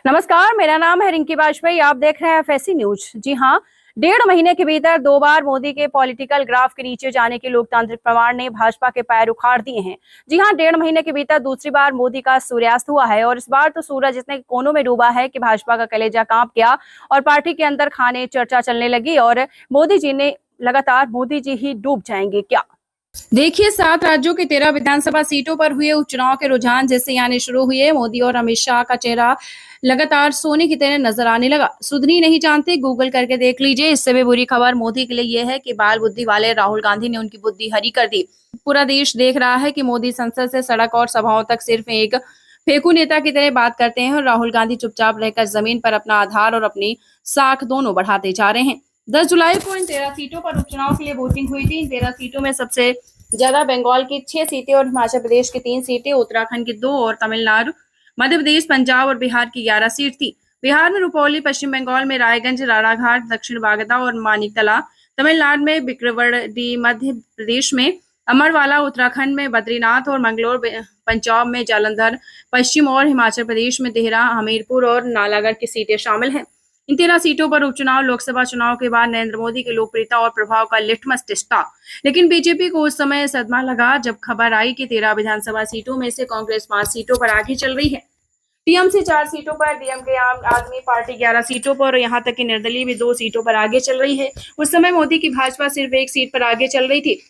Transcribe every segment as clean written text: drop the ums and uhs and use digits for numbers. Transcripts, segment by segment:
नमस्कार, मेरा नाम है रिंकी वाजपेयी। आप देख रहे हैं एफएससी न्यूज। जी हाँ, 1.5 महीने के भीतर 2 बार मोदी के पॉलिटिकल ग्राफ के नीचे जाने के लोकतांत्रिक प्रमाण ने भाजपा के पैर उखाड़ दिए हैं। जी हाँ, 1.5 महीने के भीतर दूसरी बार मोदी का सूर्यास्त हुआ है और इस बार तो सूरज इतने कोनों में डूबा है कि भाजपा का कलेजा कांप गया और पार्टी के अंदर खाने चर्चा चलने लगी और मोदी जी ने लगातार मोदी जी ही डूब जाएंगे क्या। देखिए, 7 राज्यों की 13 विधानसभा सीटों पर हुए उपचुनाव के रुझान जैसे आने शुरू हुए। मोदी और अमित शाह का चेहरा लगातार सोने की तरह नजर आने लगा। सुधनी नहीं जानते, गूगल करके देख लीजिए। इससे भी बुरी खबर मोदी के लिए यह है कि बाल बुद्धि वाले राहुल गांधी ने उनकी बुद्धि हरी कर दी। पूरा देश देख रहा है कि मोदी संसद से सड़क और सभाओं तक सिर्फ एक फेंकू नेता की तरह बात करते हैं और राहुल गांधी चुपचाप रहकर जमीन पर अपना आधार और अपनी साख दोनों बढ़ाते जा रहे हैं। 10 जुलाई को इन 13 सीटों पर उपचुनाव के लिए वोटिंग हुई थी। इन 13 सीटों में सबसे ज्यादा बंगाल की 6 सीटें और हिमाचल प्रदेश की 3 सीटें, उत्तराखंड की 2 और तमिलनाडु, मध्य प्रदेश, पंजाब और बिहार की 11 सीट थी। बिहार में रुपौली, पश्चिम बंगाल में रायगंज, राणाघाट, दक्षिण बागदा और मानिकतला, तमिलनाडु में विक्रवाड़ी, मध्य प्रदेश में अमरवाला, उत्तराखंड में बद्रीनाथ और मंगलोर, पंजाब में जालंधर पश्चिम और हिमाचल प्रदेश में देहरा, हमीरपुर और नालागढ़ की सीटें शामिल हैं। इन 13 सीटों पर उपचुनाव लोकसभा चुनाव के बाद नरेंद्र मोदी की लोकप्रियता और प्रभाव का लिटमस टेस्ट था। लेकिन बीजेपी को उस समय सदमा लगा जब खबर आई कि 13 विधानसभा सीटों में से कांग्रेस 5 सीटों पर आगे चल रही है, टीएमसी 4 सीटों पर, डीएमके आम आदमी पार्टी 11 सीटों पर और यहाँ तक कि निर्दलीय भी 2 सीटों पर आगे चल रही है। उस समय मोदी की भाजपा सिर्फ 1 सीट पर आगे चल रही थी।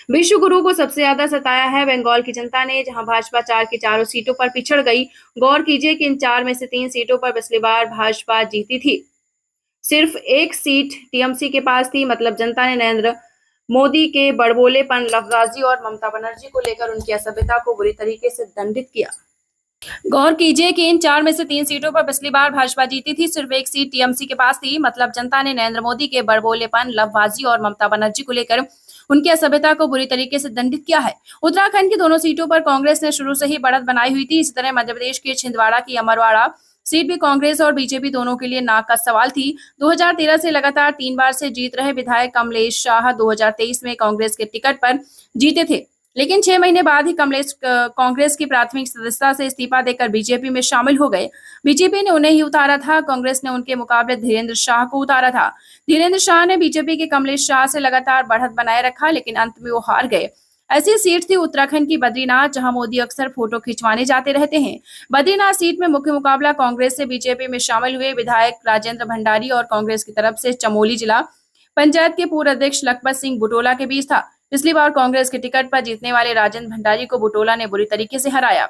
विश्व गुरु को सबसे ज्यादा सताया है बंगाल की जनता ने, जहां भाजपा 4 की चारों सीटों पर पिछड़ गई। गौर कीजिए कि इन 4 में से 3 सीटों पर पिछली बार भाजपा जीती थी। सिर्फ 1 सीट टीएमसी के पास थी। मतलब जनता ने नरेंद्र मोदी के बड़बोलेपन, लफजाजी और ममता बनर्जी को लेकर उनकी असभ्यता को बुरी तरीके से दंडित किया। गौर कीजिए कि इन 4 में से 3 सीटों पर पिछली बार भाजपा जीती थी। सिर्फ 1 सीट टीएमसी के पास थी। मतलब जनता ने नरेंद्र मोदी के बड़बोलेपन, लफबाजी और ममता बनर्जी को लेकर उनकी असभ्यता को बुरी तरीके से दंडित किया है। उत्तराखंड की दोनों सीटों पर कांग्रेस ने शुरू से ही बढ़त बनाई हुई थी। इसी तरह मध्य प्रदेश के छिंदवाड़ा की अमरवाड़ा सीट भी कांग्रेस और बीजेपी दोनों के लिए नाक का सवाल थी। 2013 से लगातार 3 बार से जीत रहे विधायक कमलेश शाह 2023 में कांग्रेस के टिकट पर जीते थे, लेकिन 6 महीने बाद ही कमलेश कांग्रेस की प्राथमिक सदस्यता से इस्तीफा देकर बीजेपी में शामिल हो गए। बीजेपी ने उन्हें ही उतारा था, कांग्रेस ने उनके मुकाबले धीरेन्द्र शाह को उतारा था। धीरेन्द्र शाह ने बीजेपी के कमलेश शाह से लगातार बढ़त बनाए रखा, लेकिन अंत में वो हार गए। ऐसी सीट थी उत्तराखंड की बद्रीनाथ, जहां मोदी अक्सर फोटो खिंचवाने जाते रहते हैं। बद्रीनाथ सीट में मुख्य मुकाबला कांग्रेस से बीजेपी में शामिल हुए विधायक राजेंद्र भंडारी और कांग्रेस की तरफ से चमोली जिला पंचायत के पूर्व अध्यक्ष लखपत सिंह बुटोला के बीच था। पिछली बार कांग्रेस के टिकट पर जीतने वाले राजेंद्र भंडारी को बुटोला ने बुरी तरीके से हराया।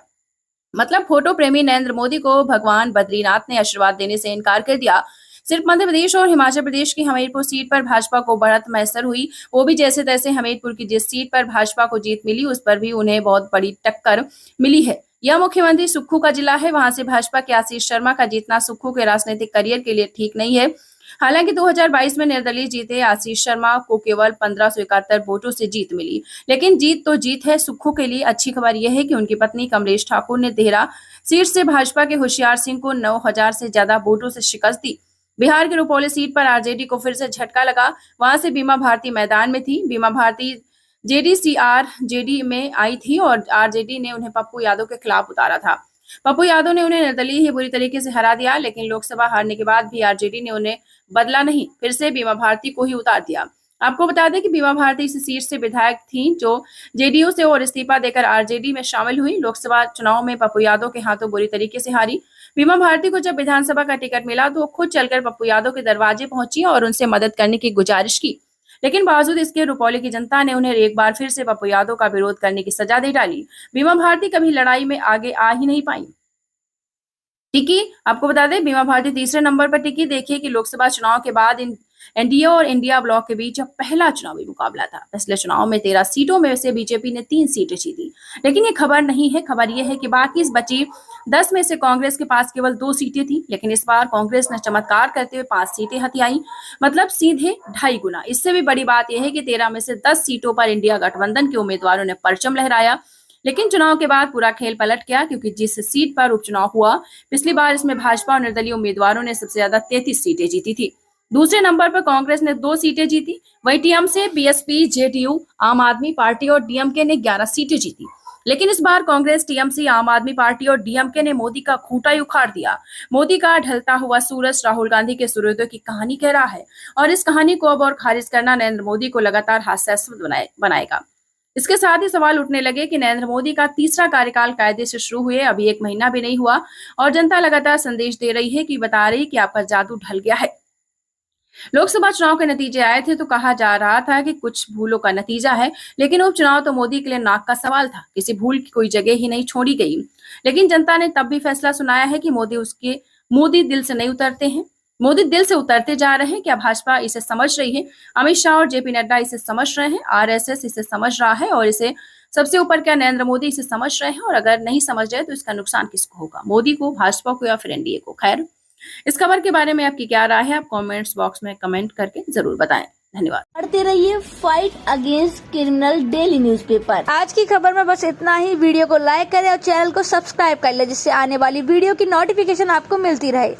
मतलब फोटो प्रेमी नरेंद्र मोदी को भगवान बद्रीनाथ ने आशीर्वाद देने से इनकार कर दिया। सिर्फ मध्य प्रदेश और हिमाचल प्रदेश की हमीरपुर सीट पर भाजपा को बढ़त मैसर हुई, वो भी जैसे तैसे। हमीरपुर की जिस सीट पर भाजपा को जीत मिली उस पर भी उन्हें बहुत बड़ी टक्कर मिली है। यह मुख्यमंत्री सुक्खू का जिला है। वहां से भाजपा के आशीष शर्मा का जीतना सुक्खू के राजनीतिक करियर के लिए ठीक नहीं है। हालांकि 2022 में निर्दलीय जीते आशीष शर्मा को केवल 1571 वोटों से जीत मिली, लेकिन जीत तो जीत है। सुक्खू के लिए अच्छी खबर यह है कि उनकी पत्नी कमलेश ठाकुर ने देहरा सीट से भाजपा के होशियार सिंह को 9000 से ज्यादा वोटों से शिकस्त दी। बिहार के रुपौली सीट पर आरजेडी को फिर से झटका लगा। वहां से बीमा भारती मैदान में थी। बीमा भारती जेडी में आई थी और आरजेडी ने उन्हें पप्पू यादव के खिलाफ उतारा था। पप्पू यादव ने उन्हें निर्दलीय ही बुरी तरीके से हरा दिया, लेकिन लोकसभा हारने के बाद भी आरजेडी ने उन्हें बदला नहीं, फिर से बीमा भारती को ही उतार दिया। आपको बता दें कि बीमा भारती इस सीट से विधायक थी जो जेडीयू से और इस्तीफा देकर आरजेडी में शामिल हुई। लोकसभा चुनाव में पप्पू यादव के हाथों बुरी तरीके से हारी। बीमा भारती को जब विधानसभा का टिकट मिला तो वो खुद चलकर पप्पू यादव के दरवाजे पहुंची और उनसे मदद करने की गुजारिश की, लेकिन बावजूद इसके रुपौली की जनता ने उन्हें एक बार फिर से पप्पू यादव का विरोध करने की सजा दे डाली। बीमा भारती कभी लड़ाई में आगे आ ही नहीं पाई। टिकी, आपको बता दें बीमा भारती तीसरे नंबर पर टिकी। देखिए कि लोकसभा चुनाव के बाद एनडीए और इंडिया ब्लॉक के बीच पहला चुनावी मुकाबला था। पिछले चुनाव में 13 सीटों में से बीजेपी ने 3 सीटें जीती, लेकिन ये खबर नहीं है। खबर यह है कि बाकी इस बची 10 में से कांग्रेस के पास केवल 2 सीटें थी, लेकिन इस बार कांग्रेस ने चमत्कार करते हुए 5 सीटें हथियाई, मतलब सीधे 2.5 गुना। इससे भी बड़ी बात यह है कि 13 में से 10 सीटों पर इंडिया गठबंधन के उम्मीदवारों ने परचम लहराया। लेकिन चुनाव के बाद पूरा खेल पलट गया, क्योंकि जिस सीट पर उपचुनाव हुआ पिछली बार इसमें भाजपा और निर्दलीय उम्मीदवारों ने सबसे ज्यादा 33 सीटें जीती थी। दूसरे नंबर पर कांग्रेस ने 2 सीटें जीती। वहीं टीएमसी, बीएसपी, जेडीयू, आम आदमी पार्टी और डीएमके ने 11 सीटें जीती। लेकिन इस बार कांग्रेस, टीएमसी, आम आदमी पार्टी और डीएमके ने मोदी का खूंटा ही उखाड़ दिया। मोदी का ढलता हुआ सूरज राहुल गांधी के सूर्योदय की कहानी कह रहा है और इस कहानी को अब और खारिज करना नरेंद्र मोदी को लगातार हास्यास्पद बनाएगा। इसके साथ ही सवाल उठने लगे कि नरेंद्र मोदी का तीसरा कार्यकाल कायदे से शुरू हुए अभी 1 महीना भी नहीं हुआ और जनता लगातार संदेश दे रही है कि बता रही कि आपका जादू ढल गया है। लोकसभा चुनाव के नतीजे आए थे तो कहा जा रहा था कि कुछ भूलों का नतीजा है, लेकिन उपचुनाव तो मोदी के लिए नाक का सवाल था। किसी भूल की कोई जगह ही नहीं छोड़ी गई। लेकिन जनता ने तब भी फैसला सुनाया है कि मोदी दिल से नहीं उतरते हैं। मोदी दिल से उतरते जा रहे हैं। क्या भाजपा इसे समझ रही है? अमित शाह और जेपी नड्डा इसे समझ रहे हैं, आरएसएस इसे समझ रहा है और इसे सबसे ऊपर क्या नरेंद्र मोदी इसे समझ रहे हैं। और अगर नहीं समझ रहे तो इसका नुकसान किसको होगा, मोदी को, भाजपा को या फिर एनडीए को? खैर, इस खबर के बारे में आपकी क्या राय है? आप कमेंट्स बॉक्स में कमेंट करके जरूर बताएं। धन्यवाद। पढ़ते रहिए fight against criminal daily newspaper. आज की खबर में बस इतना ही। वीडियो को लाइक करें और चैनल को सब्सक्राइब कर ले, जिससे आने वाली वीडियो की नोटिफिकेशन आपको मिलती रहे।